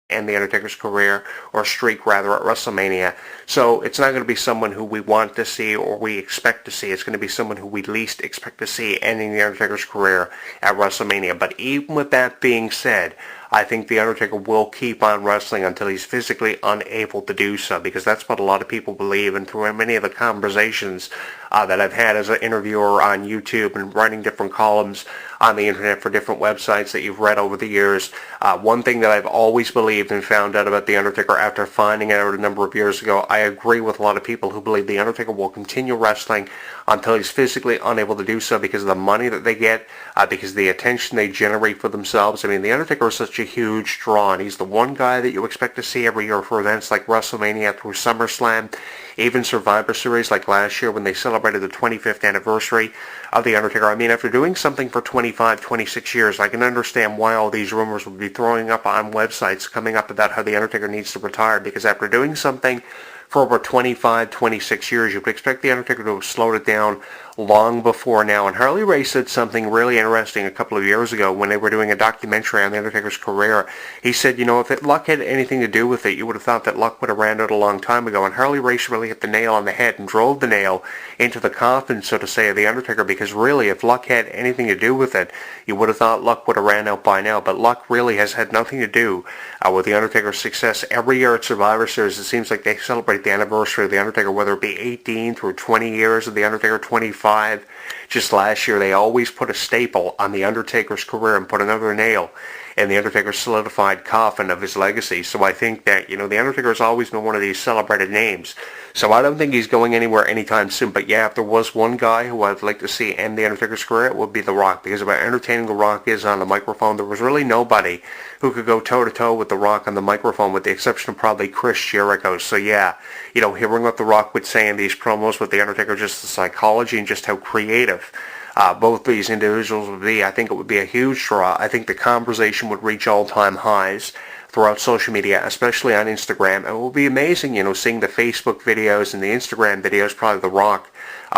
end the Undertaker's career, or streak rather, at WrestleMania. So it's not going to be someone who we want to see or we expect to see. It's going to be someone who we least expect to see ending the Undertaker's career at WrestleMania. But even with that being said, I think The Undertaker will keep on wrestling until he's physically unable to do so, because that's what a lot of people believe. And through many of the conversations that I've had as an interviewer on YouTube and writing different columns on the internet for different websites that you've read over the years, one thing that I've always believed and found out about The Undertaker after finding out a number of years ago, I agree with a lot of people who believe The Undertaker will continue wrestling until he's physically unable to do so, because of the money that they get, because of the attention they generate for themselves. I mean, The Undertaker is such a huge draw, and he's the one guy that you expect to see every year for events like WrestleMania through SummerSlam, even Survivor Series like last year when they celebrated the 25th anniversary of The Undertaker. I mean, after doing something for 25, 26 years, I can understand why all these rumors would be throwing up on websites coming up about how The Undertaker needs to retire, because after doing something for over 25, 26 years, you would expect The Undertaker to have slowed it down long before now. And Harley Race said something really interesting a couple of years ago when they were doing a documentary on The Undertaker's career. He said, you know, if luck had anything to do with it, you would have thought that luck would have ran out a long time ago. And Harley Race really hit the nail on the head and drove the nail into the coffin, so to say, of The Undertaker, because really, if luck had anything to do with it, you would have thought luck would have ran out by now. But luck really has had nothing to do with The Undertaker's success. Every year at Survivor Series, it seems like they celebrate the anniversary of The Undertaker, whether it be 18 through 20 years of The Undertaker, 25. Just last year, they always put a staple on The Undertaker's career and put another nail in The Undertaker's solidified coffin of his legacy. So I think that, you know, The Undertaker has always been one of these celebrated names. So I don't think he's going anywhere anytime soon. But yeah, if there was one guy who I'd like to see end The Undertaker's career, it would be The Rock. Because of how entertaining The Rock is on the microphone, there was really nobody who could go toe-to-toe with The Rock on the microphone, with the exception of probably Chris Jericho. So yeah, you know, hearing what The Rock would say in these promos with The Undertaker, just the psychology and just how creative both these individuals would be, I think it would be a huge draw. I think the conversation would reach all-time highs throughout social media, especially on Instagram. And it will be amazing, you know, seeing the Facebook videos and the Instagram videos, probably The Rock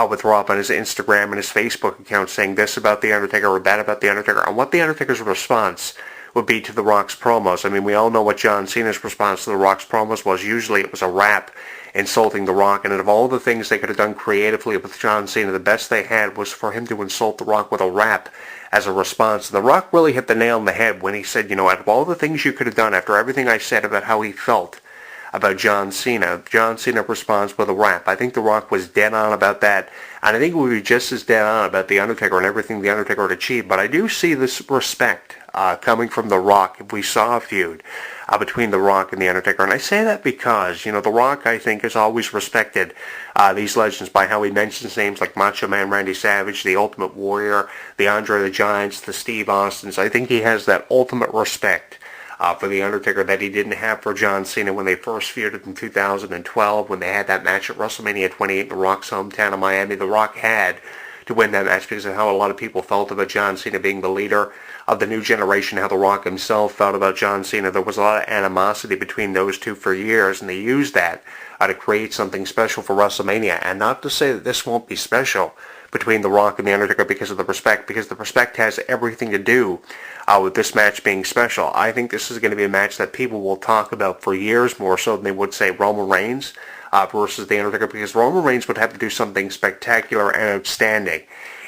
with Rob on his Instagram and his Facebook account saying this about The Undertaker or that about The Undertaker, and what The Undertaker's response would be to The Rock's promos. I mean, we all know what John Cena's response to The Rock's promos was. Usually it was a rap insulting The Rock, and of all the things they could have done creatively with John Cena, the best they had was for him to insult The Rock with a rap as a response. The Rock really hit the nail on the head when he said, you know, out of all the things you could have done after everything I said about how he felt about John Cena responds with a rap. I think The Rock was dead on about that, and I think we would be just as dead on about The Undertaker and everything The Undertaker had achieved. But I do see this respect coming from The Rock if we saw a feud between The Rock and The Undertaker. And I say that because, you know, The Rock, I think, has always respected these legends by how he mentions names like Macho Man Randy Savage, The Ultimate Warrior, the Andre the Giants, the Steve Austins. I think he has that ultimate respect for The Undertaker that he didn't have for John Cena when they first feuded in 2012, when they had that match at WrestleMania 28 in The Rock's hometown of Miami. The Rock had to win that match because of how a lot of people felt about John Cena being the leader of the new generation, how The Rock himself felt about John Cena. There was a lot of animosity between those two for years, and they used that to create something special for WrestleMania. And not to say that this won't be special between The Rock and The Undertaker because of the respect, because the respect has everything to do with this match being special. I think this is going to be a match that people will talk about for years, more so than they would say Roman Reigns versus The Undertaker, because Roman Reigns would have to do something spectacular and outstanding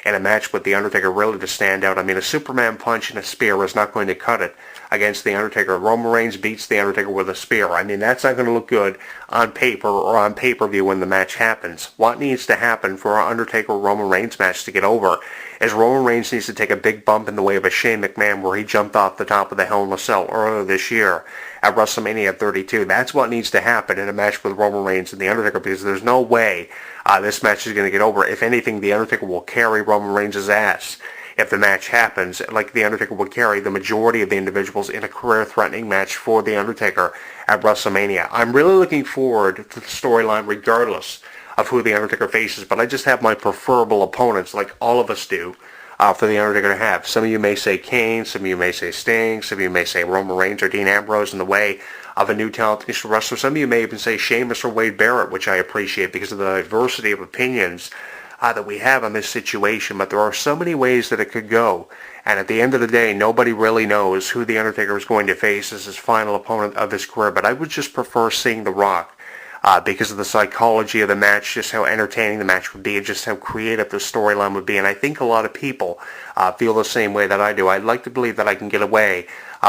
in a match with The Undertaker really to stand out. I mean, a Superman punch and a spear is not going to cut it against The Undertaker. Roman Reigns beats The Undertaker with a spear. I mean, that's not going to look good on paper or on pay-per-view when the match happens. What needs to happen for our Undertaker-Roman Reigns match to get over is Roman Reigns needs to take a big bump in the way of a Shane McMahon where he jumped off the top of the Hell in a Cell earlier this year at WrestleMania 32. That's what needs to happen in a match with Roman Reigns and The Undertaker, because there's no way this match is going to get over. If anything, The Undertaker will carry Roman Reigns' ass if the match happens, like The Undertaker will carry the majority of the individuals in a career-threatening match for The Undertaker at WrestleMania. I'm really looking forward to the storyline regardless of who The Undertaker faces, but I just have my preferable opponents, like all of us do, for The Undertaker to have. Some of you may say Kane, some of you may say Sting, some of you may say Roman Reigns or Dean Ambrose in the way of a new talented wrestler. Some of you may even say Sheamus or Wade Barrett, which I appreciate because of the diversity of opinions that we have on this situation, but there are so many ways that it could go. And at the end of the day, nobody really knows who The Undertaker is going to face as his final opponent of his career. But I would just prefer seeing The Rock because of the psychology of the match, just how entertaining the match would be, and just how creative the storyline would be. And I think a lot of people feel the same way that I do. I'd like to believe that I can get away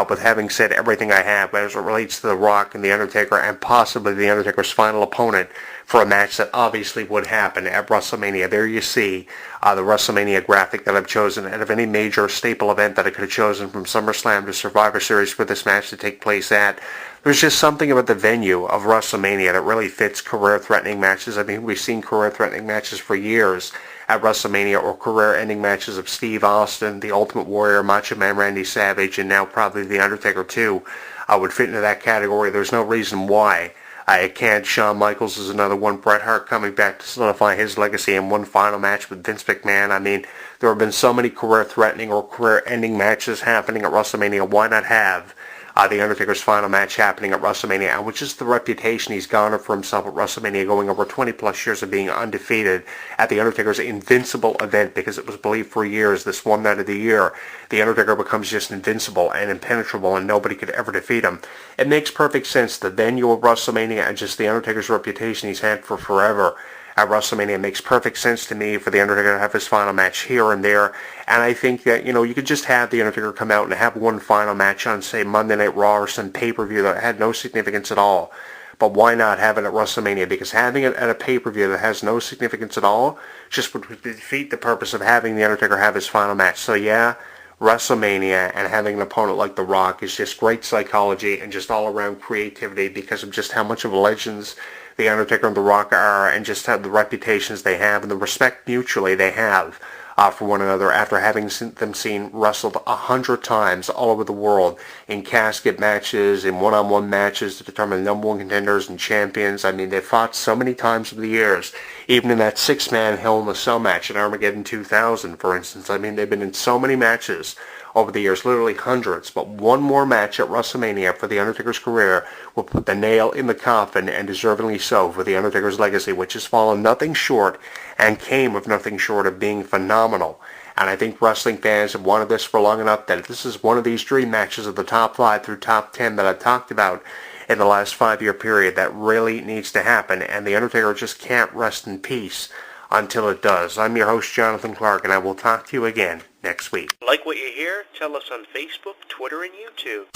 with having said everything I have as it relates to The Rock and The Undertaker, and possibly The Undertaker's final opponent for a match that obviously would happen at WrestleMania. There you see the WrestleMania graphic that I've chosen out of any major staple event that I could have chosen, from SummerSlam to Survivor Series, for this match to take place at. There's just something about the venue of WrestleMania that really fits career-threatening matches. I mean, we've seen career-threatening matches for years at WrestleMania, or career-ending matches of Steve Austin, The Ultimate Warrior, Macho Man Randy Savage, and now probably The Undertaker too would fit into that category. There's no reason why it can't. Shawn Michaels is another one. Bret Hart coming back to solidify his legacy in one final match with Vince McMahon. I mean, there have been so many career-threatening or career-ending matches happening at WrestleMania. Why not have The Undertaker's final match happening at WrestleMania, and which is the reputation he's garnered for himself at WrestleMania, going over 20 plus years of being undefeated at The Undertaker's invincible event, because it was believed for years this one night of the year The Undertaker becomes just invincible and impenetrable and nobody could ever defeat him. It makes perfect sense. The venue of WrestleMania and just The Undertaker's reputation he's had for forever at WrestleMania makes perfect sense to me for The Undertaker to have his final match here and there. And I think that, you could just have The Undertaker come out and have one final match on, say, Monday Night Raw or some pay-per-view that had no significance at all. But why not have it at WrestleMania? Because having it at a pay-per-view that has no significance at all just would defeat the purpose of having The Undertaker have his final match. So yeah, WrestleMania, and having an opponent like The Rock is just great psychology and just all-around creativity, because of just how much of legends The Undertaker and The Rock are, and just how the reputations they have and the respect mutually they have for one another, after having them seen wrestled 100 times all over the world in casket matches, in one-on-one matches to determine the number one contenders and champions. I mean, they fought so many times over the years, even in that six-man Hell in a Cell match at Armageddon 2000, for instance. I mean, they've been in so many matches over the years, literally hundreds. But one more match at WrestleMania for The Undertaker's career will put the nail in the coffin, and deservingly so, for The Undertaker's legacy, which has fallen nothing short and came of nothing short of being phenomenal. And I think wrestling fans have wanted this for long enough that this is one of these dream matches of the top 5 through top 10 that I've talked about in the last 5-year period that really needs to happen, and The Undertaker just can't rest in peace until it does. I'm your host, Jonathan Clarke, and I will talk to you again next week. Like what you hear? Tell us on Facebook, Twitter, and YouTube.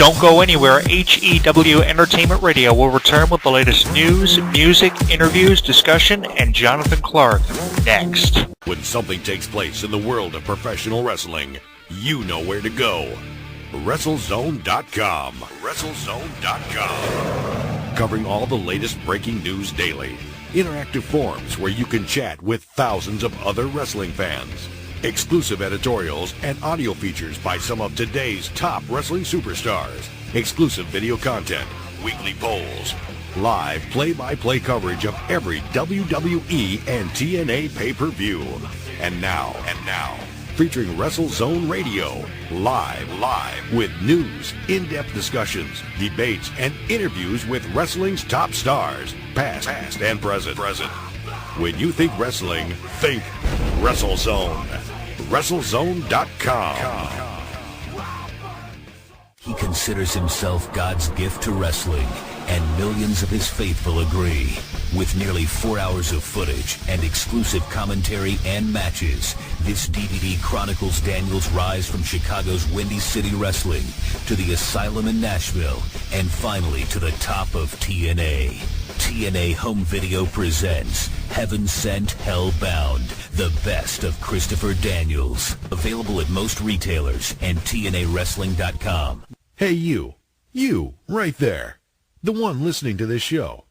Don't go anywhere. HEW Entertainment Radio will return with the latest news, music, interviews, discussion, and Jonathan Clarke next. When something takes place in the world of professional wrestling, you know where to go. WrestleZone.com. WrestleZone.com. Covering all the latest breaking news daily. Interactive forums where you can chat with thousands of other wrestling fans. Exclusive editorials and audio features by some of today's top wrestling superstars. Exclusive video content, weekly polls, live play-by-play coverage of every WWE and TNA pay-per-view. And now, featuring WrestleZone Radio, live with news, in-depth discussions, debates, and interviews with wrestling's top stars, past and present. When you think wrestling, think WrestleZone. WrestleZone.com. He considers himself God's gift to wrestling, and millions of his faithful agree. With nearly 4 hours of footage and exclusive commentary and matches, this DVD chronicles Daniel's rise from Chicago's Windy City Wrestling to the Asylum in Nashville, and finally to the top of TNA. TNA Home Video presents Heaven Sent, Hell Bound, the best of Christopher Daniels. Available at most retailers and TNAWrestling.com. Hey, you right there, the one listening to this show.